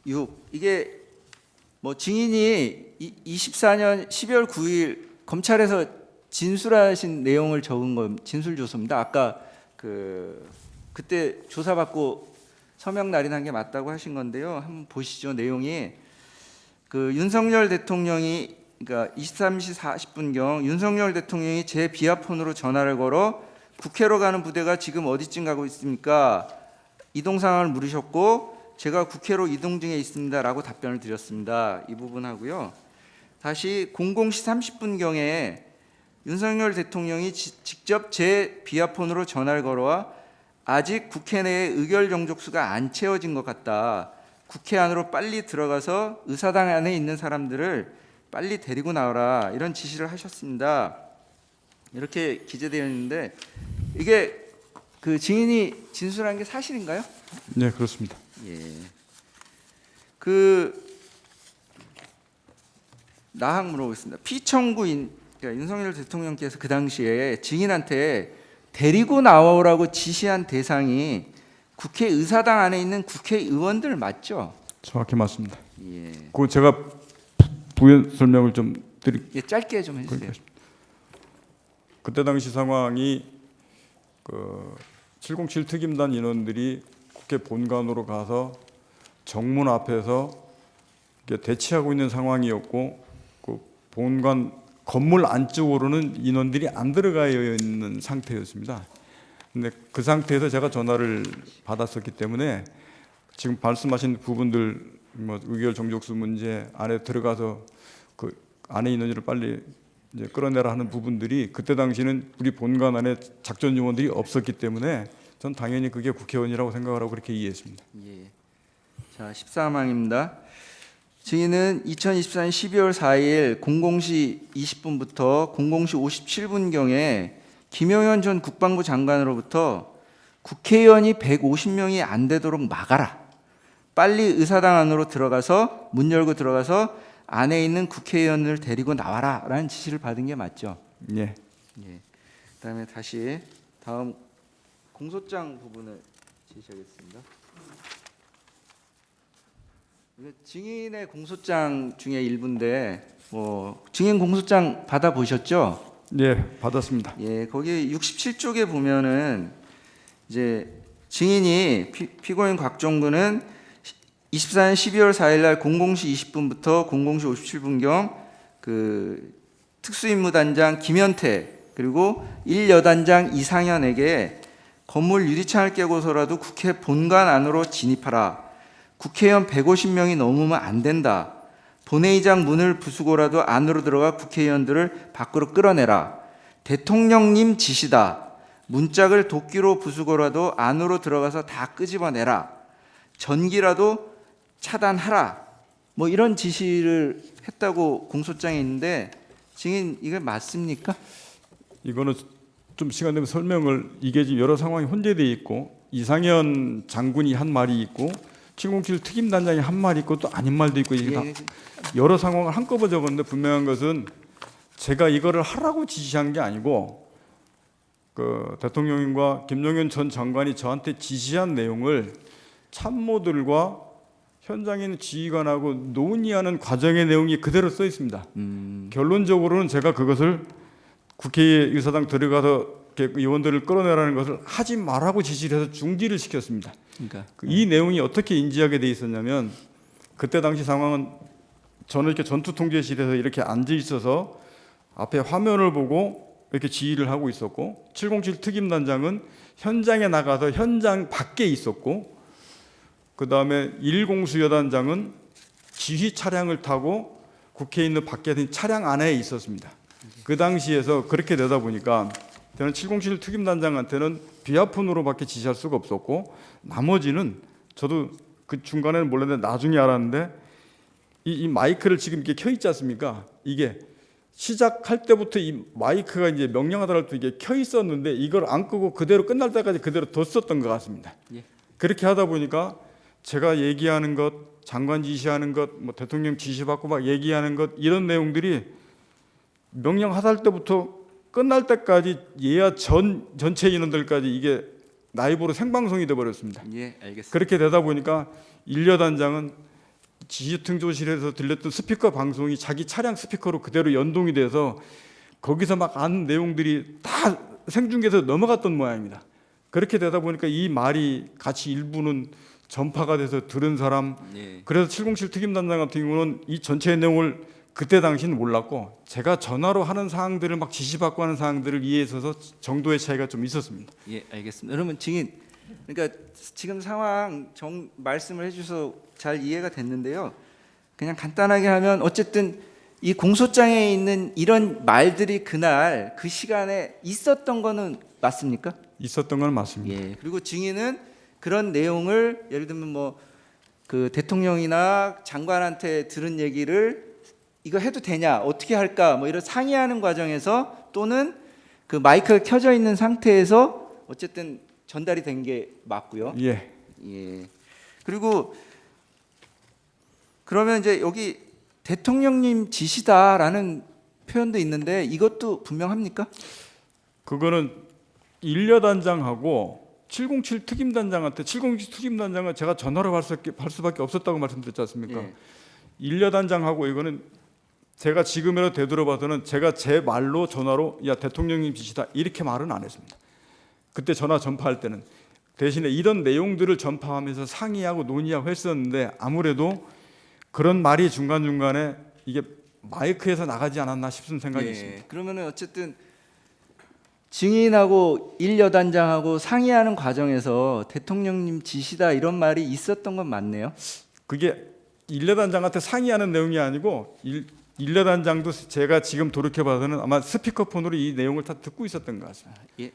6 이게 뭐 증인이 24년 12월 9일 검찰에서 진술하신 내용을 적은 건 진술 조서입니다. 아까 그때 조사받고 서명 날인한 게 맞다고 하신 건데요. 한번 보시죠. 내용이 윤석열 대통령이 그러니까 23시 40분경 윤석열 대통령이 제 비아폰으로 전화를 걸어 국회로 가는 부대가 지금 어디쯤 가고 있습니까? 이동 상황을 물으셨고 제가 국회로 이동 중에 있습니다라고 답변을 드렸습니다. 이 부분 하고요. 다시 00시 30분경에 윤석열 대통령이 직접 제 비아폰으로 전화를 걸어와 아직 국회 내에 의결 정족수가 안 채워진 것 같다. 국회 안으로 빨리 들어가서 의사당 안에 있는 사람들을 빨리 데리고 나와라. 이런 지시를 하셨습니다. 이렇게 기재되어 있는데 이게 증인이 진술한 게 사실인가요? 네, 그렇습니다. 예. 나항 물어보겠습니다. 피청구인 그러니까 윤석열 대통령께서 그 당시에 증인한테 데리고 나오라고 지시한 대상이 국회 의사당 안에 있는 국회의원들 맞죠? 정확히 맞습니다. 예. 그 제가 부연 설명을 좀 드릴게요. 예, 짧게 좀 해주세요. 그때 당시 상황이 707 특임단 인원들이 국회 본관으로 가서 정문 앞에서 대치하고 있는 상황이었고 그 본관 건물 안쪽으로는 인원들이 안 들어가 있는 상태였습니다. 근데 그 상태에서 제가 전화를 받았었기 때문에 지금 말씀하신 부분들 뭐 의결 정족수 문제 안에 들어가서 그 안에 인원들을 빨리 이제 끌어내라 하는 부분들이 그때 당시는 우리 본관 안에 작전 요원들이 없었기 때문에 전 당연히 그게 국회의원이라고 생각을 하고 그렇게 이해했습니다. 예. 자, 14항입니다. 증인은 2024년 12월 4일 00시 20분부터 00시 57분경에 김용현 전 국방부 장관으로부터 국회의원이 150명이 안 되도록 막아라. 빨리 의사당 안으로 들어가서 문 열고 들어가서 안에 있는 국회의원을 데리고 나와라 라는 지시를 받은 게 맞죠? 예. 예. 그다음에 다시 다음 공소장 부분을 제시하겠습니다. 증인의 공소장 중에 일부인데 증인 공소장 받아 보셨죠? 네, 받았습니다. 예, 거기 67쪽에 보면은 이제 증인이 피고인 곽종근은 24년 12월 4일 날 00시 20분부터 00시 57분경 특수임무단장 김현태 그리고 1여단장 이상현에게 건물 유리창을 깨고서라도 국회 본관 안으로 진입하라. 국회의원 150명이 넘으면 안 된다. 본회의장 문을 부수고라도 안으로 들어가 국회의원들을 밖으로 끌어내라. 대통령님 지시다. 문짝을 도끼로 부수고라도 안으로 들어가서 다 끄집어내라. 전기라도 차단하라. 뭐 이런 지시를 했다고 공소장에 있는데 증인 이게 맞습니까? 이거는 좀 시간 되면 설명을 이게 지금 여러 상황이 혼재되어 있고 이상현 장군이 한 말이 있고 707 특임단장이 한 말이 있고 또 아닌 말도 있고 이게 다 여러 상황을 한꺼번에 적었는데 분명한 것은 제가 이거를 하라고 지시한 게 아니고 대통령님과 김용현 전 장관이 저한테 지시한 내용을 참모들과 현장에 있는 지휘관하고 논의하는 과정의 내용이 그대로 써 있습니다. 결론적으로는 제가 그것을 국회의 의사당 들어가서 의원들을 끌어내라는 것을 하지 말라고 지시를 해서 중지를 시켰습니다. 그러니까 이 내용이 어떻게 인지하게 돼 있었냐면 그때 당시 상황은 저는 이렇게 전투통제실에서 이렇게 앉아 있어서 앞에 화면을 보고 이렇게 지휘를 하고 있었고 707 특임단장은 현장에 나가서 현장 밖에 있었고 그 다음에 1공수 여단장은 지휘 차량을 타고 국회에 있는 밖에 있는 차량 안에 있었습니다. 그 당시에서 그렇게 되다 보니까 저는 707 특임단장한테는 비아폰으로밖에 지시할 수가 없었고 나머지는 저도 그 중간에는 몰랐는데 나중에 알았는데 이 마이크를 지금 이렇게 켜 있지 않습니까? 이게 시작할 때부터 이 마이크가 이제 명령하더라 도 이게 켜 있었는데 이걸 안 끄고 그대로 끝날 때까지 그대로 뒀었던 것 같습니다. 예. 그렇게 하다 보니까 제가 얘기하는 것, 장관 지시하는 것, 뭐 대통령 지시받고 막 얘기하는 것 이런 내용들이 명령하달 때부터 끝날 때까지 예하 전체 인원들까지 이게 라이브로 생방송이 돼 버렸습니다. 예, 알겠습니다. 그렇게 되다 보니까 1여단장은 지휘통조실에서 들렸던 스피커 방송이 자기 차량 스피커로 그대로 연동이 돼서 거기서 막 안 내용들이 다 생중계에서 넘어갔던 모양입니다. 그렇게 되다 보니까 이 말이 같이 일부는 전파가 돼서 들은 사람, 예. 그래서 707 특임단장 같은 경우는 이 전체의 내용을 그때 당시는 몰랐고 제가 전화로 하는 사항들을 막 지시받고 하는 사항들을 이해해서 정도의 차이가 좀 있었습니다. 예, 알겠습니다. 그러면 증인, 그러니까 지금 상황 말씀을 해주셔서 잘 이해가 됐는데요. 그냥 간단하게 하면 어쨌든 이 공소장에 있는 이런 말들이 그날 그 시간에 있었던 거는 맞습니까? 있었던 건 맞습니다. 예. 그리고 증인은 그런 내용을 예를 들면 뭐 그 대통령이나 장관한테 들은 얘기를 이거 해도 되냐, 어떻게 할까, 뭐 이런 상의하는 과정에서 또는 그 마이크가 켜져 있는 상태에서 어쨌든 전달이 된 게 맞고요. 예. 예. 그리고 그러면 이제 여기 대통령님 지시다라는 표현도 있는데 이것도 분명합니까? 그거는 일여단장하고 707 특임단장한테 707 특임단장은 제가 전화로 할 수밖에 없었다고 말씀드렸지 않습니까? 예. 일여단장하고 이거는 제가 지금이라도 되돌아봐서는 제가 제 말로 전화로 야 대통령님 지시다 이렇게 말은 안 했습니다. 그때 전화 전파할 때는 대신에 이런 내용들을 전파하면서 상의하고 논의하고 했었는데 아무래도 그런 말이 중간중간에 이게 마이크에서 나가지 않았나 싶은 생각이 예. 있습니다. 그러면은 어쨌든 증인하고 일여단장하고 상의하는 과정에서 대통령님 지시다 이런 말이 있었던 건 맞네요. 그게 일여단장한테 상의하는 내용이 아니고 일여단장도 제가 지금 돌이켜봐서는 아마 스피커폰으로 이 내용을 다 듣고 있었던 것 같습니다. 예.